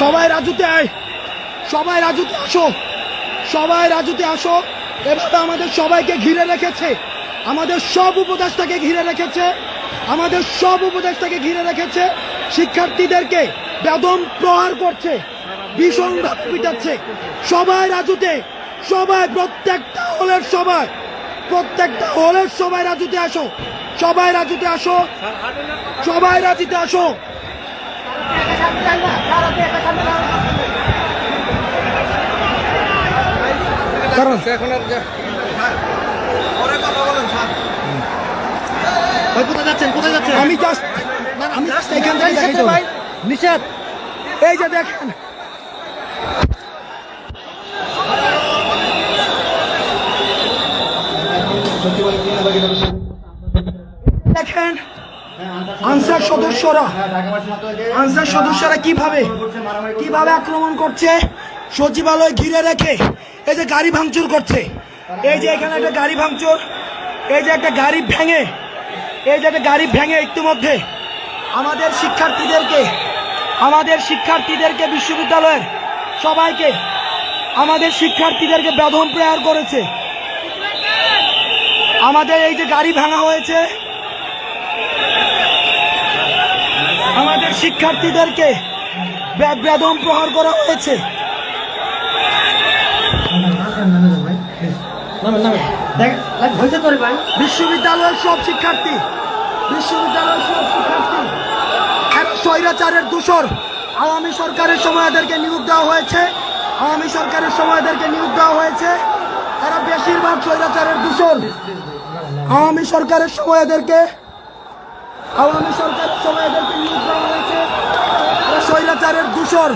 সবাই রাজুতে আয়, সবাই রাজুতে আসো, সবাই রাজুতে আসো। এভাবে আমাদের সবাইকে ঘিরে রেখেছে, আমাদের সব উপদেষ্টাকে ঘিরে রেখেছে, আমাদের সব উপদেষ্টাকে ঘিরে রেখেছে। শিক্ষার্থীদেরকে বেদম প্রহার করছে, ভীষণভাবে পিটাচ্ছে। সবাই রাজুতে, সবাই প্রত্যেকটা হলের সবাই, প্রত্যেকটা হলের সবাই রাজুতে আসো, সবাই রাজুতে আসো, সবাই রাজুতে আসো। কারণ আমি জাস্ট এখান থেকে দেখাই দেবো। নিষেধ, এই যে দেখেন, দেখেন আনসার সদস্যরা কিভাবে আক্রমণ করছে, সচিবালয় ঘিরে রেখে এই যে গাড়ি ভাঙচুর করছে। এই যে এখানে একটা গাড়ি ভাঙচুর, এই যে একটা গাড়ি ভেঙে, এই যে একটা গাড়ি ভেঙে ইতিমধ্যে আমাদের শিক্ষার্থীদেরকে বিশ্ববিদ্যালয়ের সবাইকে, আমাদের শিক্ষার্থীদেরকে বেদম প্রহার করেছে। আমাদের এই যে গাড়ি ভাঙা হয়েছে, আমাদের শিক্ষার্থীদেরকে বেদম প্রহার করা হয়েছে। বিশ্ববিদ্যালয়ের সব শিক্ষার্থী স্বৈরাচারের দূষর। আওয়ামী সরকারের সময় এদেরকে নিয়োগ দেওয়া হয়েছে, এরা বেশিরভাগ স্বৈরাচারের দূষর। আওয়ামী সরকারের সময় এদেরকে নিয়োগ দেওয়া হয়েছে, এরা স্বৈরাচারের দূষর।